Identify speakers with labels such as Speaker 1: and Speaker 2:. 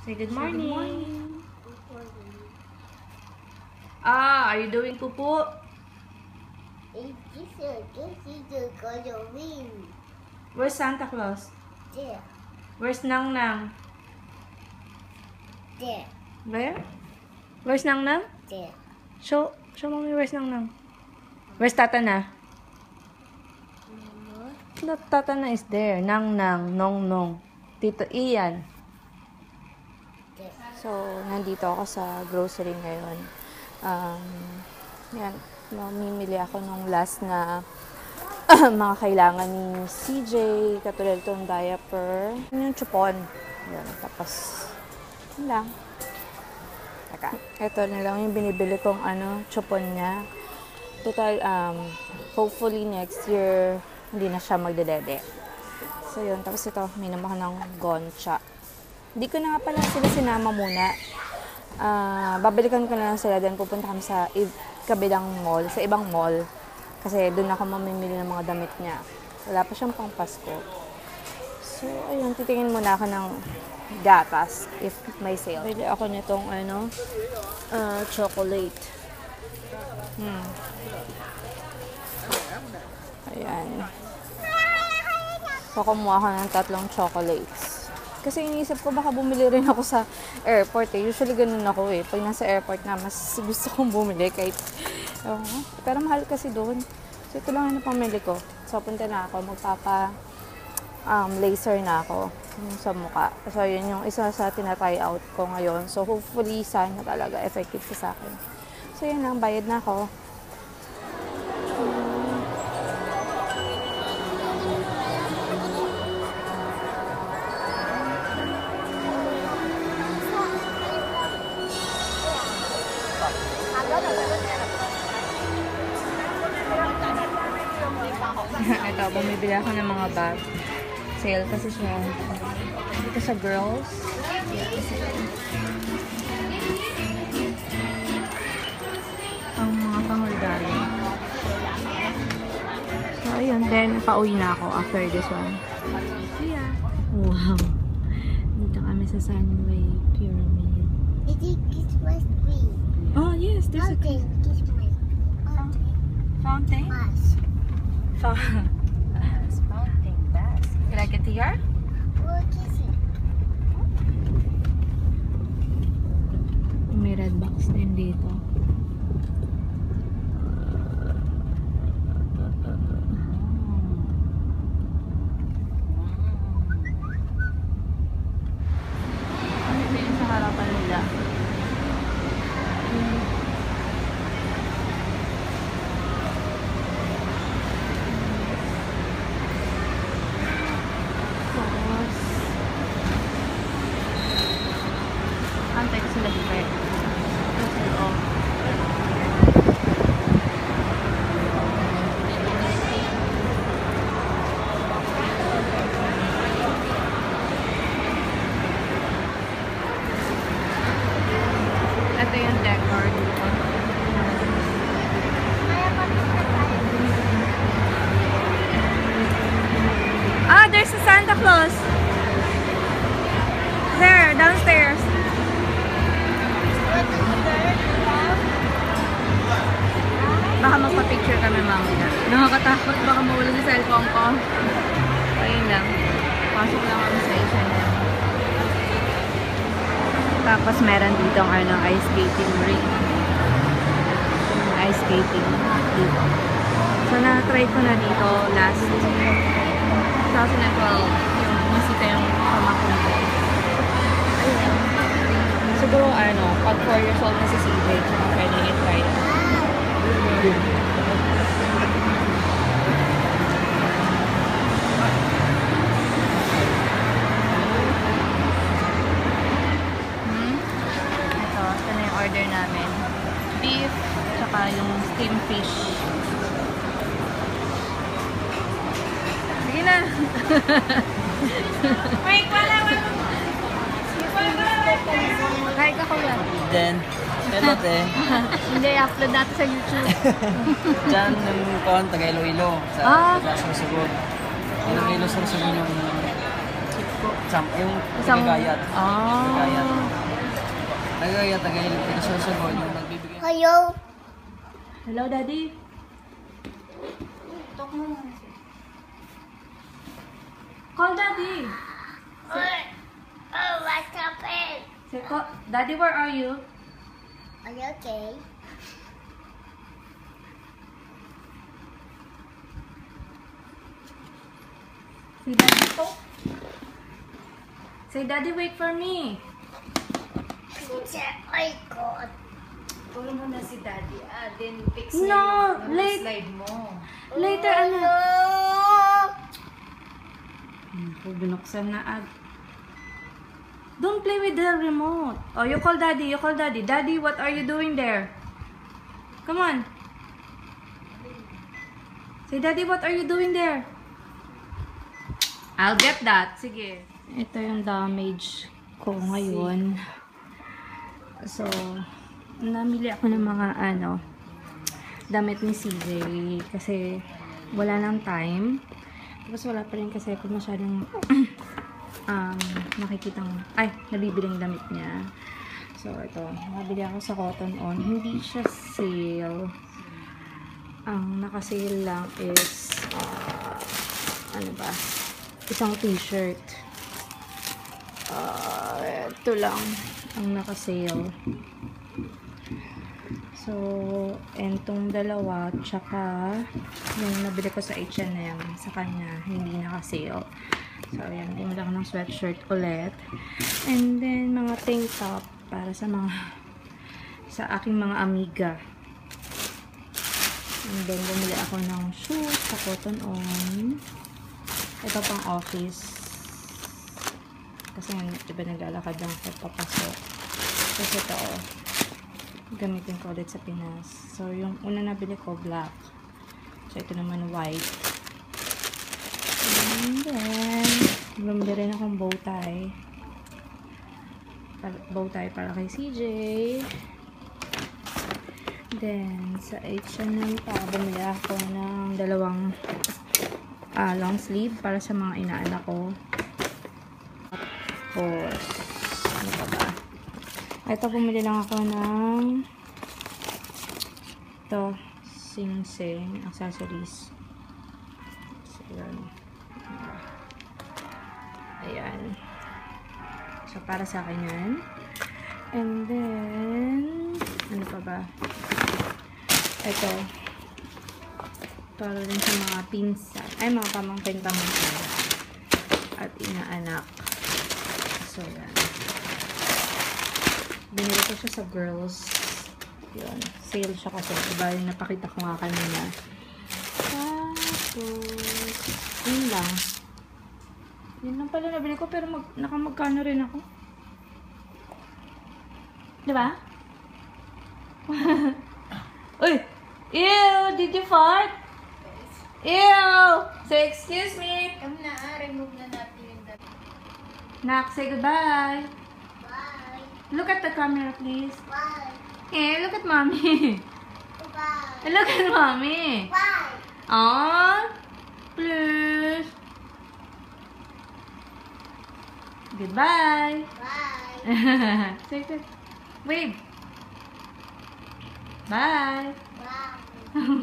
Speaker 1: Say good morning. Ah, are you doing pupu? Where's Santa Claus?
Speaker 2: There.
Speaker 1: Where's Nang Nang?
Speaker 2: There.
Speaker 1: Where? Where's Nang Nang?
Speaker 2: There.
Speaker 1: Show mommy where's Nang Nang. Where's Tata na? Tata na is there. Nang Nang, Nong Nong. Tito Ian. So, nandito ako sa grocery ngayon. Yan. Mamimili ako nung last na mga kailangan ni CJ. Katulad itong diaper. Yung chupon. Yan. Tapos, yun lang. Teka. Ito na lang yung binibili kong chupon niya. Total, hopefully next year, hindi na siya magdedede. So, yun. Tapos ito, minum ako ng Goncha. Hindi ko na nga pala sila sinama muna. Babalikan ko na lang sila. Then pupunta kami sa kabilang mall, sa ibang mall. Kasi doon ako mamimili ng mga damit niya. Wala pa siyang pang Pasko. So, ayun. Titingin muna ako ng gatas if may sale. Bili ako nitong chocolate. Ayan. So, kumuha ako ng 3 chocolates. Kasi iniisip ko baka bumili rin ako sa airport eh. Usually ganun ako eh. Pag nasa airport na, mas gusto kong bumili kahit... pero mahal kasi doon. So ito lang yung pamili ko. So punta na ako. Laser na ako sa mukha. So yun yung isa sa tinatry out ko ngayon. So hopefully sana talaga effective sa akin. So yun lang. Bayad na ako. Ito, bumibili ako ng mga bag. Sale kasi siya. Dito sa girls. Ang mga pang-regalo. So, ayun. Then, pauwi na ako after this one. Yeah. Wow. Dito kami sa Sunway Pyramid.
Speaker 2: It is Christmas tree.
Speaker 1: Oh, yes. There's a
Speaker 2: Christmas.
Speaker 1: fountain.
Speaker 2: Mask.
Speaker 1: Fountain bass. You like it here?
Speaker 2: What is it?
Speaker 1: May red box din dito. Ano yung sa harapan nila? Antay ko sila dito eh. Ito yung decor dito. Ah, there's a Santa Claus! There, downstairs. Baka magpa-picture kami mamaya. Nakakatakot, baka mawala yung cellphone ko. Ayun lang. Pasok lang kami sa isa niya. Tapos meron dito ang ice skating ring. Ice skating dito. So na-try ko na dito last 2012. Yung masita yung pamangkin ko. Ayun. Siguro pag 4 years old na si CJ, tsaka pwede i-try. Ito na yung order namin. Beef, tsaka yung steamed fish. Sige na! Wait, wala! Hi ka kuya.
Speaker 3: Then, hello te.
Speaker 1: Hindi, upload natin sa YouTube.
Speaker 3: Diyan yung kon, taga Iloilo. Sa Sorsogon. Iloilo, Sorsogon yung isang gayat.
Speaker 1: Ah.
Speaker 3: Tagay pinasusunod yung nagbibigay.
Speaker 2: Hello.
Speaker 1: Hello, Daddy. Talk mo muna. Call Daddy.
Speaker 2: Oh, what's happened?
Speaker 1: Say, Daddy, where are you?
Speaker 2: Are you okay?
Speaker 1: Say, Daddy, talk. Say, Daddy, wait for me.
Speaker 2: Oh God.
Speaker 4: Puro mo na si Daddy. Then fix
Speaker 1: No,
Speaker 4: na yung
Speaker 1: late.
Speaker 4: slide mo.
Speaker 1: Later, ano?
Speaker 2: No.
Speaker 1: Naku, binuksan na Don't play with the remote. Oh, you call Daddy. You call Daddy. Daddy, what are you doing there? Come on. Say, Daddy, what are you doing there? I'll get that. Sige. Ito yung damage ko ngayon. So, namili ako ng mga damit ni CJ kasi wala nang time. Tapos wala pa rin kasi ako masyadong nabibiling damit niya. So, ito. Nabili ako sa Cotton On. Hindi siya sale. Ang naka-sale lang is isang t-shirt. Ito lang ang naka-sale. So, entong dalawa, tsaka yung nabili ko sa H&M, sa kanya, hindi naka-sale. So, ayan, bumili ako ng sweatshirt ulit. And then, mga tank top para sa aking mga amiga. And then, bumili ako ng shoes sa Cotton On. Ito pang office. Kasi diba naglalakad lang ako papasok. Kasi ito, gamitin ko ulit sa Pinas. So, yung una nabili ko, black. So, ito naman white. And then, bumili rin akong bow tie. Bow tie para kay CJ. Then, sa H&M pa, bumili ako ng dalawang long sleeve para sa mga inaanak ko. Tapos, ano pa ba? Ito, bumili lang ako ng sing-sing accessories. So, yun. Ayan. So, para sa akin yan. And then, ano pa ba? Ito. Para rin sa mga pinsan. Ay, mga pamangkin-pamangkin. At inaanak. So, yan. Binili ko siya sa girls. Yun. Sale siya kasi. Diba yung napakita ko nga kanina. Tapos, yun lang. Yun lang pala nabili ko. Pero nakamagkano rin ako. Diba? Uy! Ew! Did you fart? Ew! Say excuse me!
Speaker 4: Remove na natin yung dati.
Speaker 1: Nak, say goodbye.
Speaker 2: Bye.
Speaker 1: Look at the camera, please.
Speaker 2: Bye.
Speaker 1: Look at mommy.
Speaker 2: Bye.
Speaker 1: Look at mommy.
Speaker 2: Bye.
Speaker 1: Aww. Please. Goodbye.
Speaker 2: Bye.
Speaker 1: Say it. Wave. Bye.
Speaker 2: Bye.